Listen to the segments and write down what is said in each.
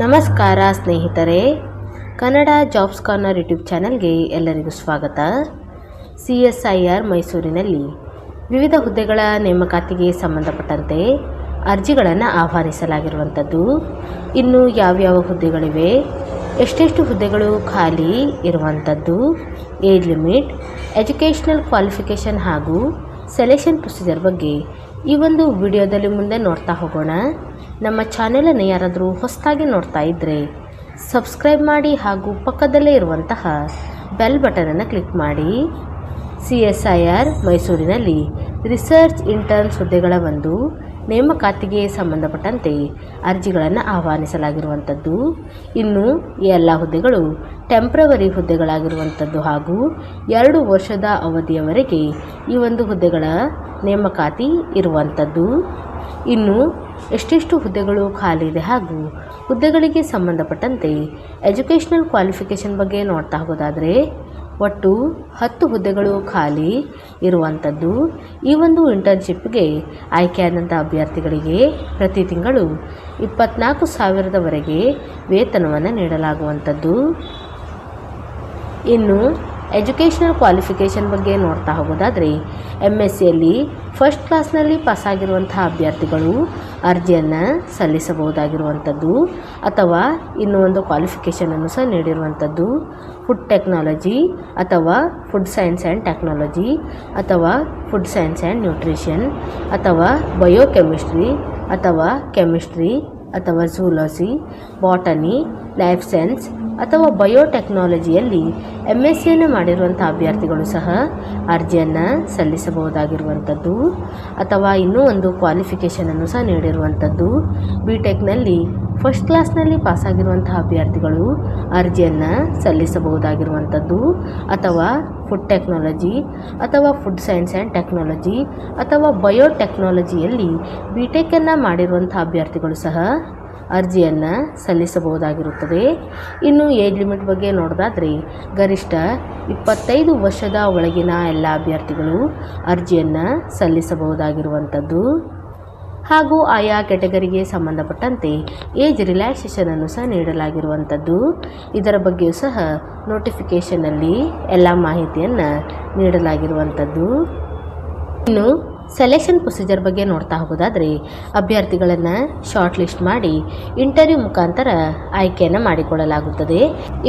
ನಮಸ್ಕಾರ ಸ್ನೇಹಿತರೆ, Kannada jobs corner YouTube ಚಾನಲ್ಗೆ ಎಲ್ಲರಿಗೂ ಸ್ವಾಗತ. CSIR ಮೈಸೂರಿನಲ್ಲಿ ವಿವಿಧ ಹುದ್ದೆಗಳ ನೇಮಕಾತಿಗೆ ಸಂಬಂಧಪಟ್ಟಂತೆ ಅರ್ಜಿಗಳನ್ನು ಆಹ್ವಾನಿಸಲಾಗಿರುವಂಥದ್ದು. ಇನ್ನು ಯಾವ್ಯಾವ ಹುದ್ದೆಗಳಿವೆ, ಎಷ್ಟೆಷ್ಟು ಹುದ್ದೆಗಳು ಖಾಲಿ ಇರುವಂಥದ್ದು, ಏಜ್ ಲಿಮಿಟ್, ಎಜುಕೇಷನಲ್ ಕ್ವಾಲಿಫಿಕೇಷನ್ ಹಾಗೂ ಸೆಲೆಕ್ಷನ್ ಪ್ರೊಸೀಜರ್ ಬಗ್ಗೆ ಈ ಒಂದು ವಿಡಿಯೋದಲ್ಲಿ ಮುಂದೆ ನೋಡ್ತಾ ಹೋಗೋಣ. ನಮ್ಮ ಚಾನೆಲನ್ನು ಯಾರಾದರೂ ಹೊಸದಾಗಿ ನೋಡ್ತಾ ಇದ್ದರೆ ಸಬ್ಸ್ಕ್ರೈಬ್ ಮಾಡಿ ಹಾಗೂ ಪಕ್ಕದಲ್ಲೇ ಇರುವಂತಹ ಬೆಲ್ ಬಟನನ್ನು ಕ್ಲಿಕ್ ಮಾಡಿ. CSIR ಮೈಸೂರಿನಲ್ಲಿ ರಿಸರ್ಚ್ ಇಂಟರ್ನ್ಸ್ ಹುದ್ದೆಗಳ ಒಂದು ನೇಮಕಾತಿಗೆ ಸಂಬಂಧಪಟ್ಟಂತೆ ಅರ್ಜಿಗಳನ್ನು ಆಹ್ವಾನಿಸಲಾಗಿರುವಂಥದ್ದು. ಇನ್ನು ಈ ಎಲ್ಲ ಹುದ್ದೆಗಳು ಟೆಂಪ್ರವರಿ ಹುದ್ದೆಗಳಾಗಿರುವಂಥದ್ದು ಹಾಗೂ 2 ವರ್ಷದ ಅವಧಿಯವರೆಗೆ ಈ ಒಂದು ಹುದ್ದೆಗಳ ನೇಮಕಾತಿ ಇರುವಂಥದ್ದು. ಇನ್ನು ಎಷ್ಟೆಷ್ಟು ಹುದ್ದೆಗಳು ಖಾಲಿ ಇದೆ ಹಾಗೂ ಹುದ್ದೆಗಳಿಗೆ ಸಂಬಂಧಪಟ್ಟಂತೆ ಎಜುಕೇಷನಲ್ ಕ್ವಾಲಿಫಿಕೇಷನ್ ಬಗ್ಗೆ ನೋಡ್ತಾ ಹೋಗೋದಾದರೆ ಒಟ್ಟು 10 ಹುದ್ದೆಗಳು ಖಾಲಿ ಇರುವಂಥದ್ದು. ಈ ಒಂದು ಇಂಟರ್ನ್ಶಿಪ್ಗೆ ಆಯ್ಕೆಯಾದಂಥ ಅಭ್ಯರ್ಥಿಗಳಿಗೆ ಪ್ರತಿ ತಿಂಗಳು 24,000ವರೆಗೆ ವೇತನವನ್ನು ನೀಡಲಾಗುವಂಥದ್ದು. ಇನ್ನು ಎಜುಕೇಷನಲ್ ಕ್ವಾಲಿಫಿಕೇಷನ್ ಬಗ್ಗೆ ನೋಡ್ತಾ ಹೋಗೋದಾದರೆ MSCಯಲ್ಲಿ ಫಸ್ಟ್ ಕ್ಲಾಸ್ನಲ್ಲಿ ಪಾಸಾಗಿರುವಂತಹ ಅಭ್ಯರ್ಥಿಗಳು ಅರ್ಜಿಯನ್ನು ಸಲ್ಲಿಸಬಹುದಾಗಿರುವಂಥದ್ದು. ಅಥವಾ ಇನ್ನೂ ಒಂದು ಕ್ವಾಲಿಫಿಕೇಷನನ್ನು ಸಹ ನೀಡಿರುವಂಥದ್ದು ಫುಡ್ ಟೆಕ್ನಾಲಜಿ ಅಥವಾ ಫುಡ್ ಸೈನ್ಸ್ ಆ್ಯಂಡ್ ಟೆಕ್ನಾಲಜಿ ಅಥವಾ ಫುಡ್ ಸೈನ್ಸ್ ಆ್ಯಂಡ್ ನ್ಯೂಟ್ರಿಷನ್ ಅಥವಾ ಬಯೋಕೆಮಿಸ್ಟ್ರಿ ಅಥವಾ ಕೆಮಿಸ್ಟ್ರಿ ಅಥವಾ ಝೂಲಾಜಿ, ಬಾಟನಿ, ಲೈಫ್ ಸೈನ್ಸ್ ಅಥವಾ ಬಯೋಟೆಕ್ನಾಲಜಿಯಲ್ಲಿ MSCಯನ್ನು ಮಾಡಿರುವಂಥ ಅಭ್ಯರ್ಥಿಗಳು ಸಹ ಅರ್ಜಿಯನ್ನು ಸಲ್ಲಿಸಬಹುದಾಗಿರುವಂಥದ್ದು. ಅಥವಾ ಇನ್ನೂ ಒಂದು ಕ್ವಾಲಿಫಿಕೇಷನನ್ನು ಸಹ ನೀಡಿರುವಂಥದ್ದು BTechನಲ್ಲಿ ಫಸ್ಟ್ ಕ್ಲಾಸ್ನಲ್ಲಿ ಪಾಸಾಗಿರುವಂತಹ ಅಭ್ಯರ್ಥಿಗಳು ಅರ್ಜಿಯನ್ನು ಸಲ್ಲಿಸಬಹುದಾಗಿರುವಂಥದ್ದು. ಅಥವಾ ಫುಡ್ ಟೆಕ್ನಾಲಜಿ ಅಥವಾ ಫುಡ್ ಸೈನ್ಸ್ ಆ್ಯಂಡ್ ಟೆಕ್ನಾಲಜಿ ಅಥವಾ ಬಯೋಟೆಕ್ನಾಲಜಿಯಲ್ಲಿ BTechನ್ನು ಮಾಡಿರುವಂಥ ಅಭ್ಯರ್ಥಿಗಳು ಸಹ ಅರ್ಜಿಯನ್ನು ಸಲ್ಲಿಸಬಹುದಾಗಿರುತ್ತದೆ. ಇನ್ನು ಏಜ್ ಲಿಮಿಟ್ ಬಗ್ಗೆ ನೋಡೋದಾದರೆ ಗರಿಷ್ಠ 25 ವರ್ಷದ ಒಳಗಿನ ಎಲ್ಲ ಅಭ್ಯರ್ಥಿಗಳು ಅರ್ಜಿಯನ್ನು ಸಲ್ಲಿಸಬಹುದಾಗಿರುವಂಥದ್ದು. ಹಾಗೂ ಆಯಾ ಕೆಟಗರಿಗೆ ಸಂಬಂಧಪಟ್ಟಂತೆ ಏಜ್ ರಿಲ್ಯಾಕ್ಸೇಷನನ್ನು ಸಹ ನೀಡಲಾಗಿರುವಂಥದ್ದು. ಇದರ ಬಗ್ಗೆಯೂ ಸಹ ನೋಟಿಫಿಕೇಷನಲ್ಲಿ ಎಲ್ಲ ಮಾಹಿತಿಯನ್ನು ನೀಡಲಾಗಿರುವಂಥದ್ದು. ಇನ್ನು ಸೆಲೆಕ್ಷನ್ ಪ್ರೊಸೀಜರ್ ಬಗ್ಗೆ ನೋಡ್ತಾ ಹೋಗೋದಾದರೆ ಅಭ್ಯರ್ಥಿಗಳನ್ನು ಶಾರ್ಟ್ ಲಿಸ್ಟ್ ಮಾಡಿ ಇಂಟರ್ವ್ಯೂ ಮುಖಾಂತರ ಆಯ್ಕೆಯನ್ನು ಮಾಡಿಕೊಳ್ಳಲಾಗುತ್ತದೆ.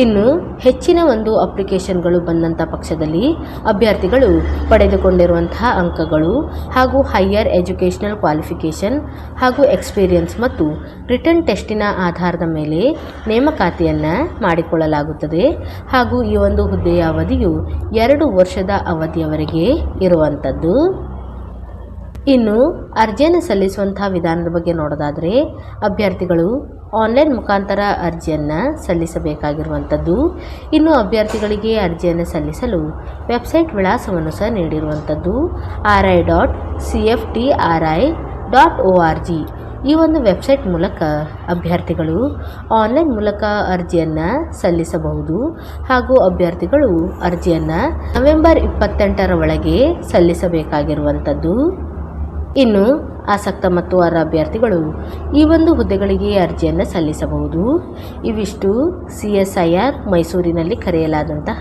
ಇನ್ನು ಹೆಚ್ಚಿನ ಒಂದು ಅಪ್ಲಿಕೇಶನ್ಗಳು ಬಂದಂಥ ಪಕ್ಷದಲ್ಲಿ ಅಭ್ಯರ್ಥಿಗಳು ಪಡೆದುಕೊಂಡಿರುವಂತಹ ಅಂಕಗಳು ಹಾಗೂ ಹೈಯರ್ ಎಜುಕೇಷನಲ್ ಕ್ವಾಲಿಫಿಕೇಷನ್ ಹಾಗೂ ಎಕ್ಸ್ಪೀರಿಯನ್ಸ್ ಮತ್ತು ರಿಟರ್ನ್ ಟೆಸ್ಟಿನ ಆಧಾರದ ಮೇಲೆ ನೇಮಕಾತಿಯನ್ನು ಮಾಡಿಕೊಳ್ಳಲಾಗುತ್ತದೆ. ಹಾಗೂ ಈ ಒಂದು ಹುದ್ದೆಯ ಅವಧಿಯು 2 ವರ್ಷದ ಅವಧಿಯವರೆಗೆ ಇರುವಂಥದ್ದು. ಇನ್ನು ಅರ್ಜಿಯನ್ನು ಸಲ್ಲಿಸುವಂತಹ ವಿಧಾನದ ಬಗ್ಗೆ ನೋಡೋದಾದರೆ ಅಭ್ಯರ್ಥಿಗಳು ಆನ್ಲೈನ್ ಮುಖಾಂತರ ಅರ್ಜಿಯನ್ನು ಸಲ್ಲಿಸಬೇಕಾಗಿರುವಂಥದ್ದು. ಇನ್ನು ಅಭ್ಯರ್ಥಿಗಳಿಗೆ ಅರ್ಜಿಯನ್ನು ಸಲ್ಲಿಸಲು ವೆಬ್ಸೈಟ್ ವಿಳಾಸವನ್ನು ಸಹ ನೀಡಿರುವಂಥದ್ದು ri.cftri.org. ಈ ಒಂದು ವೆಬ್ಸೈಟ್ ಮೂಲಕ ಅಭ್ಯರ್ಥಿಗಳು ಆನ್ಲೈನ್ ಮೂಲಕ ಅರ್ಜಿಯನ್ನು ಸಲ್ಲಿಸಬಹುದು. ಹಾಗೂ ಅಭ್ಯರ್ಥಿಗಳು ಅರ್ಜಿಯನ್ನು ನವೆಂಬರ್ 28ರ ಒಳಗೆ ಸಲ್ಲಿಸಬೇಕಾಗಿರುವಂಥದ್ದು. ಇನ್ನು ಆಸಕ್ತ ಮತ್ತು ಅರ್ಹ ಅಭ್ಯರ್ಥಿಗಳು ಈ ಒಂದು ಹುದ್ದೆಗಳಿಗೆ ಅರ್ಜಿಯನ್ನು ಸಲ್ಲಿಸಬಹುದು. ಇವಿಷ್ಟು CSIR ಮೈಸೂರಿನಲ್ಲಿ ಕರೆಯಲಾದಂತಹ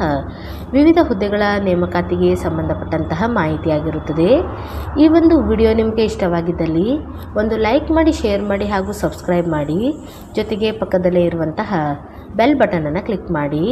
ವಿವಿಧ ಹುದ್ದೆಗಳ ನೇಮಕಾತಿಗೆ ಸಂಬಂಧಪಟ್ಟಂತಹ ಮಾಹಿತಿಯಾಗಿರುತ್ತದೆ. ಈ ಒಂದು ವಿಡಿಯೋ ನಿಮಗೆ ಇಷ್ಟವಾಗಿದ್ದಲ್ಲಿ ಒಂದು ಲೈಕ್ ಮಾಡಿ, ಶೇರ್ ಮಾಡಿ ಹಾಗೂ ಸಬ್ಸ್ಕ್ರೈಬ್ ಮಾಡಿ. ಜೊತೆಗೆ ಪಕ್ಕದಲ್ಲೇ ಇರುವಂತಹ ಬೆಲ್ ಬಟನನ್ನು ಕ್ಲಿಕ್ ಮಾಡಿ.